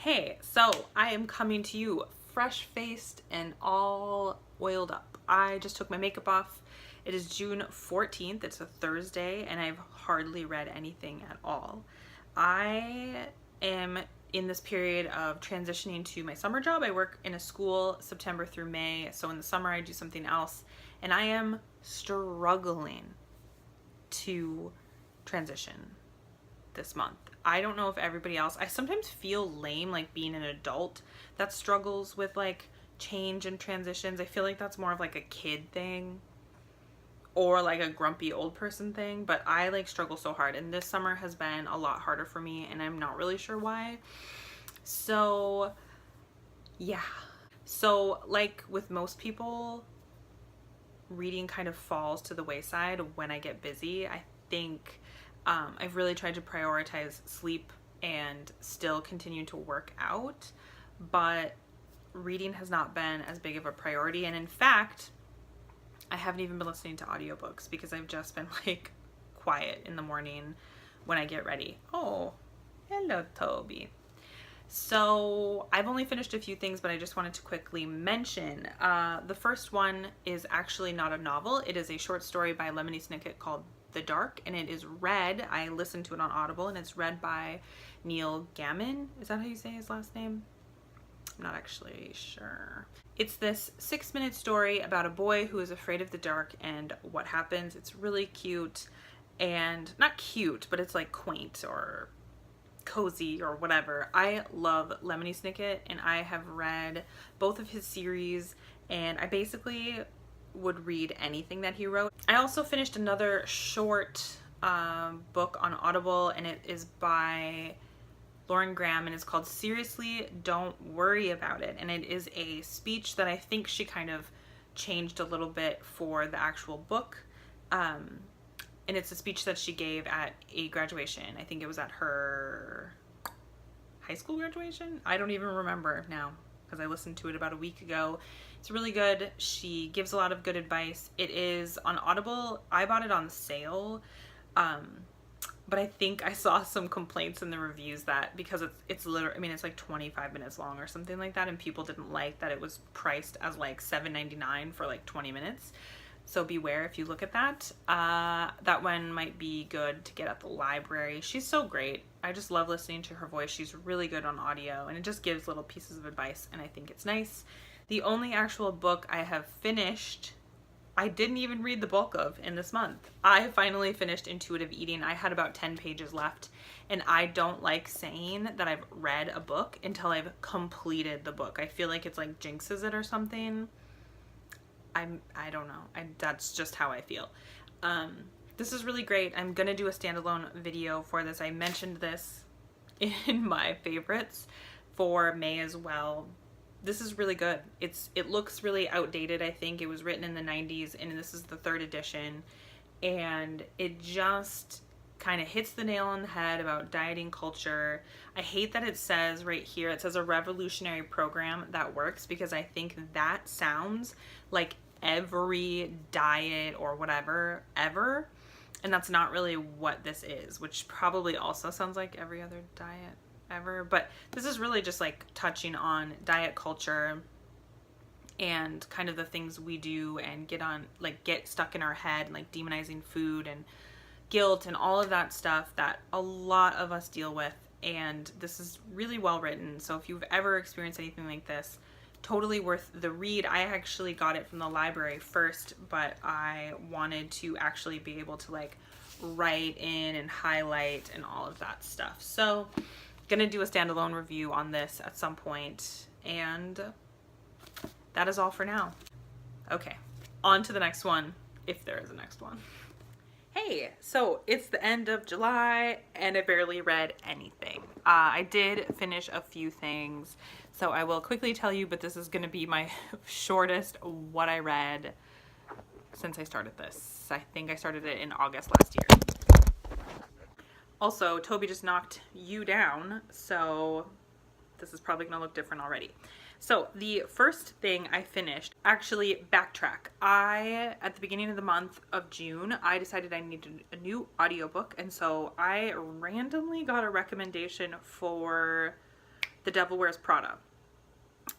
Hey, so I am coming to you fresh-faced and all oiled up. I just took my makeup off. It is June 14th, it's a Thursday, and I've hardly read anything at all. I am in this period of transitioning to my summer job. I work in a school September through May, so in the summer I do something else, and I am struggling to transition this month. I don't know if everybody else, I sometimes feel lame like being an adult that struggles with like change and transitions. I feel like that's more of like a kid thing or like a grumpy old person thing, but I like struggle so hard, and this summer has been a lot harder for me and I'm not really sure why. So yeah. So like with most people, reading kind of falls to the wayside when I get busy. I think I've really tried to prioritize sleep and still continue to work out, but reading has not been as big of a priority. And in fact, I haven't even been listening to audiobooks because I've just been like quiet in the morning when I get ready. Oh, hello, Toby. So I've only finished a few things, but I just wanted to quickly mention. The first one is actually not a novel. It is a short story by Lemony Snicket called The Dark, and it is read, I listened to it on Audible, and it's read by Neil Gaiman. Is that how you say his last name? I'm not actually sure. It's this 6-minute story about a boy who is afraid of the dark and what happens. It's really cute, and not cute, but it's like quaint or cozy or whatever. I love Lemony Snicket, and I have read both of his series, and I basically would read anything that he wrote. I also finished another short book on Audible, and it is by Lauren Graham, and it's called Seriously, Don't Worry About It. And it is a speech that I think she kind of changed a little bit for the actual book. And it's a speech that she gave at a graduation. I think it was at her high school graduation. I don't even remember now because I listened to it about a week ago. It's really good. She gives a lot of good advice. It is on Audible. I bought it on sale. But I think I saw some complaints in the reviews that because it's literally, I mean, it's like 25 minutes long or something like that, and people didn't like that it was priced as like $7.99 for like 20 minutes. So beware if you look at that. That one might be good to get at the library. She's so great. I just love listening to her voice. She's really good on audio, and it just gives little pieces of advice, and I think it's nice. The only actual book I have finished, I didn't even read the bulk of in this month. I finally finished Intuitive Eating. I had about 10 pages left, and I don't like saying that I've read a book until I've completed the book. I feel like it's like jinxes it or something. I don't know. That's just how I feel. This is really great. I'm gonna do a standalone video for this. I mentioned this in my favorites for May as well. This is really good. It looks really outdated. I think it was written in the 90s, and this is the 3rd edition, and it just kind of hits the nail on the head about dieting culture. I hate that it says right here, it says a revolutionary program that works, because I think that sounds like every diet or whatever ever, and that's not really what this is, which probably also sounds like every other diet ever. But this is really just like touching on diet culture and kind of the things we do and get stuck in our head, like demonizing food and guilt and all of that stuff that a lot of us deal with. And this is really well written, so if you've ever experienced anything like this, totally worth the read. I actually got it from the library first, but I wanted to actually be able to like write in and highlight and all of that stuff. So gonna do a standalone review on this at some point, and that is all for now. Okay, on to the next one, if there is a next one. Hey, so it's the end of July and I barely read anything. I did finish a few things, so I will quickly tell you, but this is going to be my shortest what I read since I started this. I think I started it in August last year. Also, Toby just knocked you down, so this is probably going to look different already. So the first thing I finished, actually backtrack. At the beginning of the month of June, I decided I needed a new audiobook, and so I randomly got a recommendation for The Devil Wears Prada.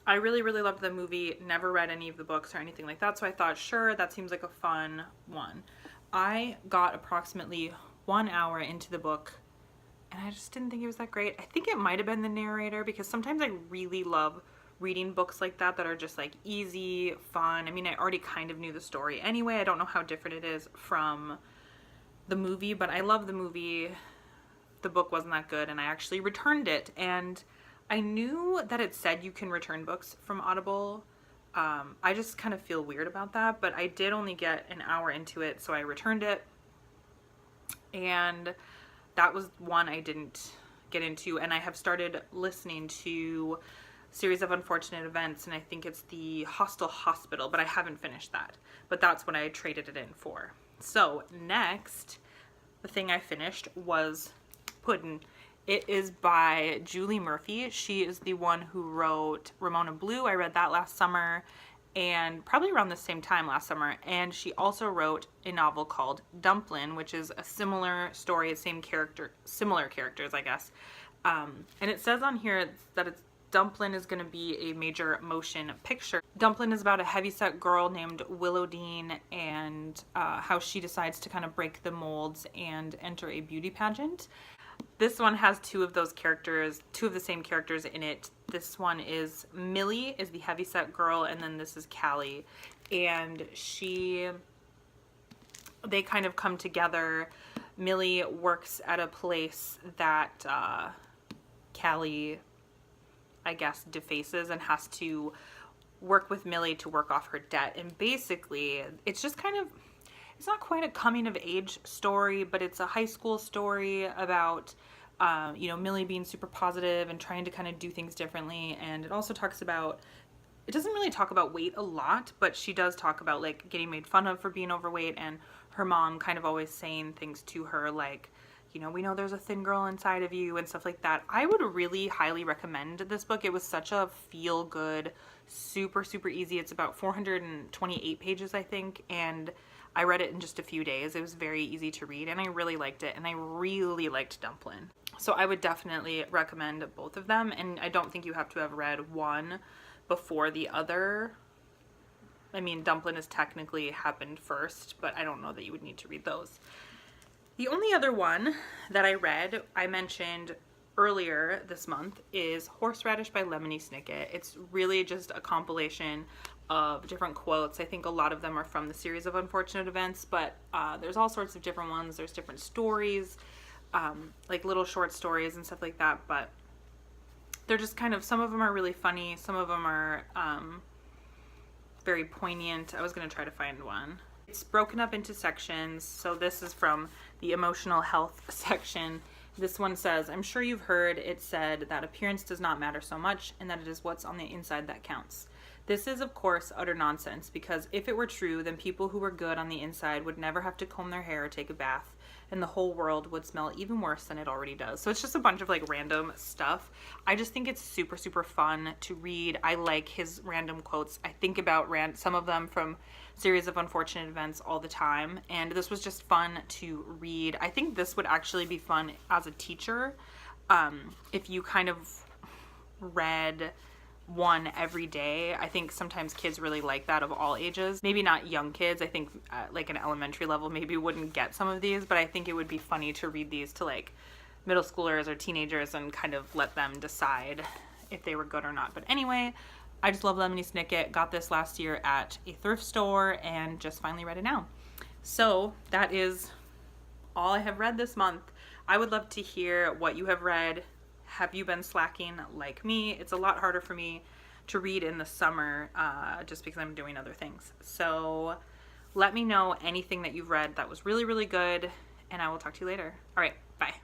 I really, really loved the movie, never read any of the books or anything like that, so I thought, sure, that seems like a fun one. I got approximately 1 hour into the book, and I just didn't think it was that great. I think it might have been the narrator, because sometimes I really love reading books like that are just like easy, fun. I mean, I already kind of knew the story anyway. I don't know how different it is from the movie, but I love the movie. The book wasn't that good, and I actually returned it, and I knew that it said you can return books from Audible. I just kind of feel weird about that, but I did only get an hour into it, so I returned it, and that was one I didn't get into. And I have started listening to Series of Unfortunate Events, and I think it's the Hostel Hospital, but I haven't finished that. But that's what I traded it in for. So next, the thing I finished was Puddin'. It is by Julie Murphy. She is the one who wrote Ramona Blue. I read that last summer, and probably around the same time last summer. And she also wrote a novel called Dumplin', which is a similar story, similar characters, I guess. And it says on here that Dumplin' is going to be a major motion picture. Dumplin' is about a heavyset girl named Willowdean, and how she decides to kind of break the molds and enter a beauty pageant. This one has two of the same characters in it. This one is Millie, is the heavyset girl, and then this is Callie. And they kind of come together. Millie works at a place that Callie, I guess, defaces, and has to work with Millie to work off her debt. And basically, it's just kind of, it's not quite a coming of age story, but it's a high school story about, Millie being super positive and trying to kind of do things differently. And it also talks about, it doesn't really talk about weight a lot, but she does talk about like getting made fun of for being overweight, and her mom kind of always saying things to her like, we know there's a thin girl inside of you and stuff like that. I would really highly recommend this book. It was such a feel-good, super, super easy. It's about 428 pages, I think, and I read it in just a few days. It was very easy to read, and I really liked it, and I really liked Dumplin'. So I would definitely recommend both of them, and I don't think you have to have read one before the other. I mean, Dumplin' has technically happened first, but I don't know that you would need to read those. The only other one that I read, I mentioned earlier this month, is Horseradish by Lemony Snicket. It's really just a compilation of different quotes. I think a lot of them are from the Series of Unfortunate Events, but there's all sorts of different ones. There's different stories, like little short stories and stuff like that, but they're just kind of, some of them are really funny, some of them are very poignant. I was going to try to find one. It's broken up into sections, so this is from the emotional health section. This one says, I'm sure you've heard it said that appearance does not matter so much, and that it is what's on the inside that counts. This is, of course, utter nonsense, because if it were true, then people who were good on the inside would never have to comb their hair or take a bath, and the whole world would smell even worse than it already does. So it's just a bunch of like random stuff. I just think it's super, super fun to read. I like his random quotes. I think about some of them from Series of Unfortunate Events all the time, and this was just fun to read. I think this would actually be fun as a teacher, if you kind of read one every day. I think sometimes kids really like that, of all ages. Maybe not young kids. I think like an elementary level maybe wouldn't get some of these, but I think it would be funny to read these to like middle schoolers or teenagers and kind of let them decide if they were good or not. But anyway, I just love Lemony Snicket. Got this last year at a thrift store and just finally read it now. So that is all I have read this month. I would love to hear what you have read. Have you been slacking like me? It's a lot harder for me to read in the summer just because I'm doing other things. So let me know anything that you've read that was really, really good, and I will talk to you later. All right, bye.